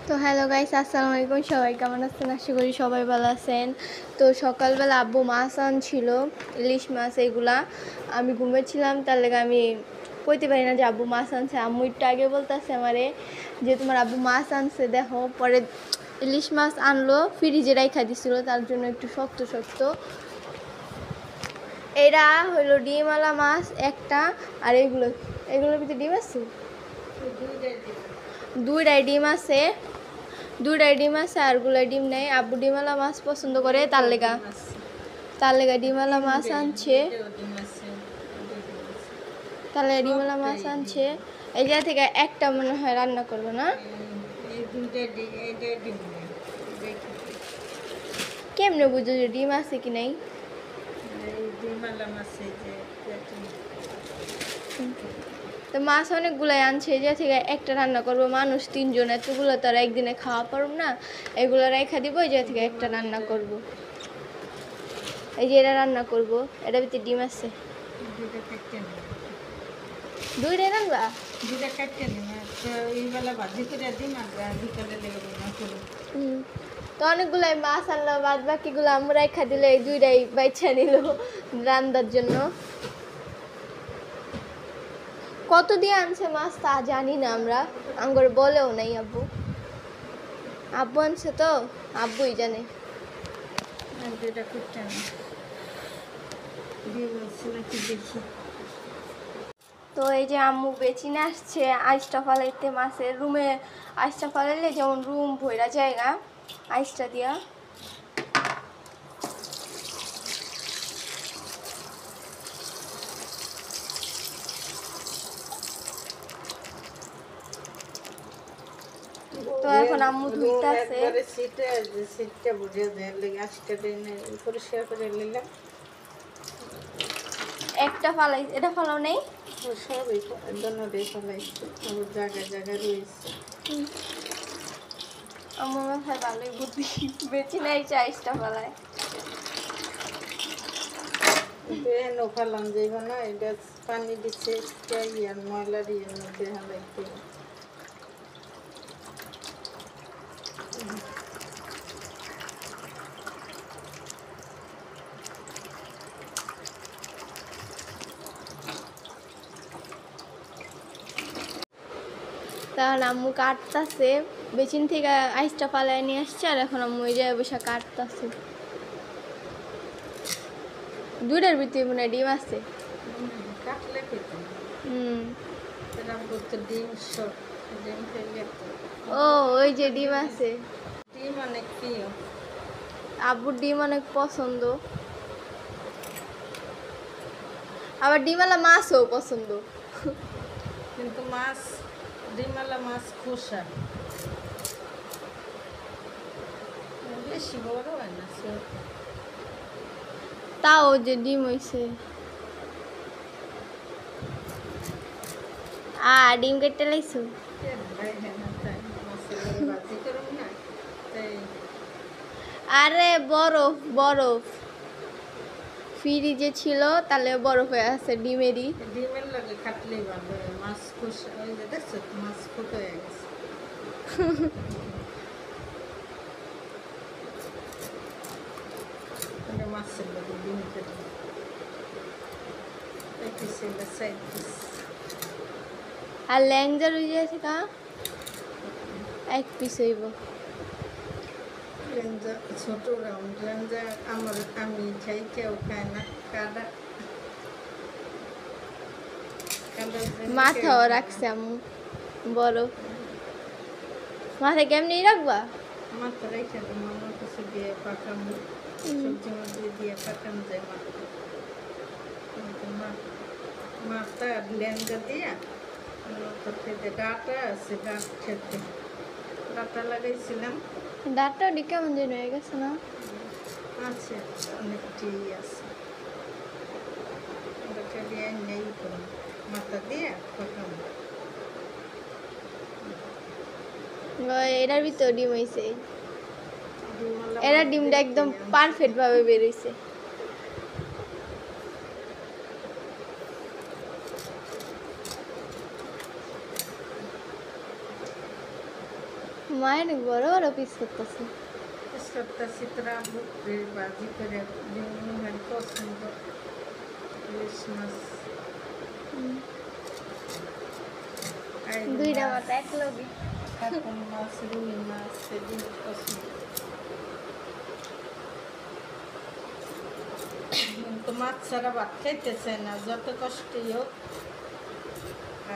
তো hello guys, আসসালামু আলাইকুম। সবাই কেমন আছেন? আশা করি সবাই ভালো আছেন। তো সকালবেলা আব্বু মাছ আনছিল, ইলিশ মাছ। এগুলা আমি ঘুমেছিলাম, তার লেগে আমি কইতে পারি না যে আব্বু মাছ আনছে। আম্মু একটু আগে বলতেছে আমারে যে তোমার আব্বু মাছ আনছে দেখো। পরে ইলিশ মাছ আনলো, ফ্রিজে রাইখা দিছিল, তার জন্য একটু শক্ত শক্ত। এরা হলো ডিমওয়ালা মাছ একটা। আর এগুলোর ভিতরে ডিম আছে, দুইটাই ডিম আছে। আর গুলা ডিম নেই। আব্বু ডিমওয়ালা মাছ পছন্দ করে, তার লেগা ডিমওয়ালা মাছ আনছে। ডিমওয়ালা মাছ আনছে। এই জায়গা থেকে একটা মনে হয় রান্না করবো না? কেমনে বুঝো যে ডিম আছে কি নাই? তো মাছ অনেকগুলাই আনছে, যে থেকে একটা রান্না করবো। মানুষ 3 জন, এতগুলো তো আর একদিনে খাওয়া পারব না। এগুলো রেখা দিব, এই যে থেকে একটা রান্না করব। এই যে এটা রান্না করব, এটা ভিতরে ডিম আছে। দুইটাই রান্না তো অনেকগুলাই মাছ আনলো, বাদ বাকিগুলো আমরা রেখা দিলে এই দুইটাই বাইছা নিল রান্নার জন্য। কত দিয়ে আনছে মাছ তা জানি না আমরা, আঙ্গর বলেও নাই আব্বু। আব্বু আনছে তো, আব্বুই জানে। তো এই যে আম্মু বেচিনে আসছে আইসটা ফালাইতে, মাছের রুমে আইসটা ফালাইলে যেমন রুম ভইরা জায়গা আইসটা দিয়া। তো এখন আম্মু ধুইতাছে। একটা ফালাই, এটা ফালাও নেই, আমার মাথায় ভালোই বুদ্ধি। বেচি নাই চাইসটা ফালায় ফালাম যাইব না। এটা পানি দিচ্ছে ময়লা দিয়ে মধ্যে হালাইতে। তখন আম্মু কাটতাছে, বেচিন থেকে আইসটা ফালাই নিয়ে আসছে। আর এখন আম্মু এই জায়গায় বসে কাটতাছে। দুইটার ভিতরে মনে হয় ডিম আছে। কাটলে খেতাম। ও ওই যে ডিম আছে। ডিম অনেক প্রিয়, আব্বুর ডিম অনেক পছন্দ। আবার ডিমওয়ালা মাছও পছন্দ। কিন্তু মাছ ডিমওয়ালা মাছ খোসা বেশি বড় হয় না। তাও যে ডিম হইছে। ডিম কেটে লাইছো? আরে বরফ বরফ ফ্রিজে ছিল, তাহলে বরফ হয়ে আছে ডিমেরই। ডিমের লাগে কাটলেই ভালো। মাছ খোসা ওই যে দেখছো মাছ ফুটো হয়ে গেছে। মাছের লাগে ডিম কেটে আর ল্যাংজা রয়ে যাচ্ছে কা এক পিস হইব। ছোট রাউন্ড লেঞ্জা আমি খাই, কেউ খায় না। কাদা মাথাও রাখছে আম্মু বড়। মাথায় কেমনি রাখবা? মাথা রেখে দেবো, আমার কাছে দিয়ে পাকানো সবজি মধ্যে দিয়ে পাকানো যায়। মাথা লেঞ্জা দিয়ে ডাটা আছে, ডাট খেতে ডাটা লাগাইছিলাম। ডাটটাও ডি কেমন যেন হয়ে গেছে না? আছে অনেকটি আছে, ডাটা দিয়ে নেই করুন, মাথা দিয়ে পাকানো। এটার ভিতর ডিম হয়েছে। এরা ডিমটা একদম পারফেক্ট ভাবে বেরোইছে। মায়ের অনেক বড় বড় পিস করতেছে। সপ্তাহ চিত্রা বুকের বাজি করে ভারী পছন্দ ইলিশ মাছ। দুইটা মাথা এক লগে। কাতল মাছ, রুই মাছ সেদিন পছন্দ। কিন্তু মাছ ছাড়া ভাত খাইতেছে না যত কষ্টই হোক।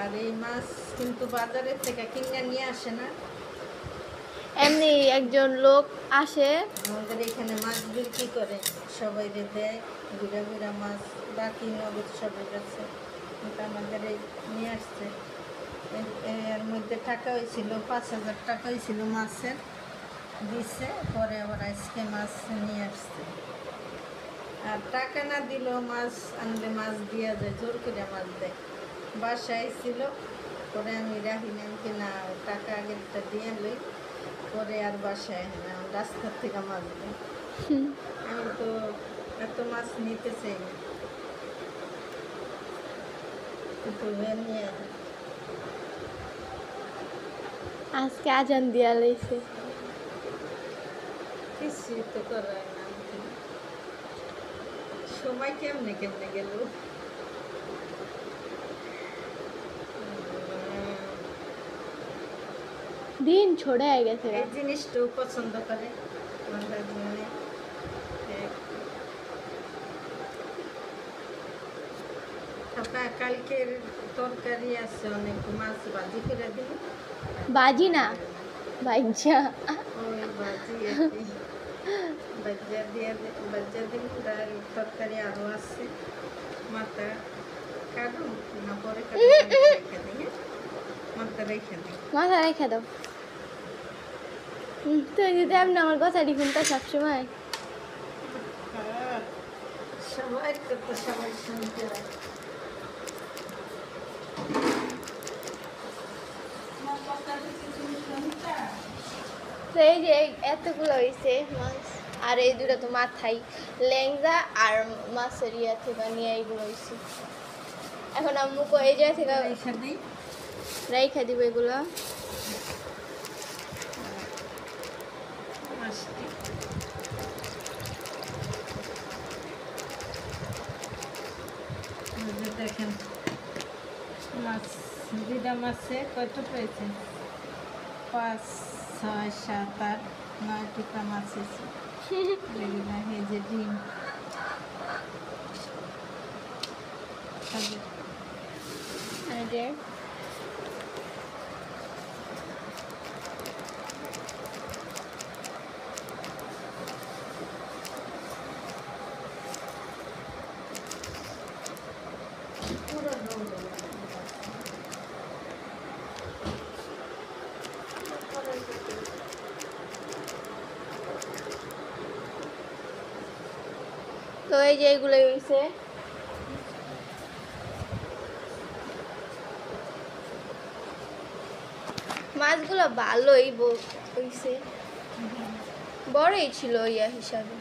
আর এই মাছ কিন্তু বাজারের থেকে কিনে নিয়ে আসে না, এমনি একজন লোক আসে, আমাদের এখানে মাছ বিক্রি করে সবাই দেয় গুড়া গুড়া মাছ, বাকি নগদ সবাই যাচ্ছে। কিন্তু আমাদের এই নিয়ে আসছে, এর মধ্যে টাকা হয়েছিল 5,000 টাকা হয়েছিল মাছের, দিছে পরে আবার আজকে মাছ নিয়ে আসছে। আর টাকা না দিলেও মাছ আনলে মাছ দেওয়া যায়, জোর করে মাছ দেয়। বাসায় ছিল, পরে আমি রাখি না, আমি না টাকা আগেরটা দিয়ে লই, পরে আর বাসায় না রাস্তার থেকে মাছ দেয়। আমি তো এত মাছ নিতে চাই না, কিন্তু নিয়ে যায়। আজকে আজান দিয়া লইছে। কিছুই তো করার না, সময় কেমনে কেমনে গেল। দিন ছোড়ে গেছে। এই জিনিসটাও পছন্দ করে আমাদের জন্য। কালকের তরকারি আছে অনেক, মাছ ভাজি করে দিই। বাজি না, বাইজা। ওই ভাজি বাজ্জা দিয়ে বাজ্জা দিন, তরকারি আরও আছে, মাথা কাটুন না পরে রেখে দিই, মাথা রেখে দিই। মাথা রেখে দাও। তুই যদি এমনি আমার কথাটি শুনতে সবসময়। সবাই তো সবাই শুনতে হয়। তো এই যে এতগুলো হয়েছে মাছ, আর এই দুটো তো মাথাই লেংজা আর মাছের ইয়া থেকে নিয়ে এইগুলো হয়েছে। এখন আম্মুকে এই জায়গা থেকে রেখে দিই, রাইখা দিব এগুলো। মাছটি দেখেন মাছ, দুইটা মাছে কয়টা পেয়েছে? 5, 6, 7, 8, 9 টুকরা মাছ আছে। এই যে ডিম এই যে পুরো দৌড়। তো এই যে এগুলো হয়েছে। মাছগুলো ভালোই হয়েছে, বড়ই ছিল ইয়া হিসাবে।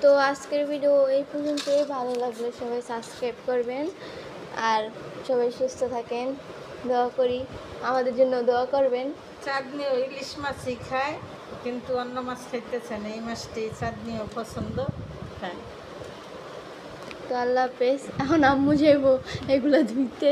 তো আজকের ভিডিও এই পর্যন্তই। ভালো লাগলে সবাই সাবস্ক্রাইব করবেন, আর সবাই সুস্থ থাকেন, দোয়া করি, আমাদের জন্য দোয়া করবেন। চাঁদনিও ইলিশ মাছই খায়, কিন্তু অন্য মাছ খাইতেছে না, এই মাছটি চাঁদনিও পছন্দ খায়। তো আল্লাহ হাফেজ। এখন আম্মু যাইবো এগুলো ধুইতে।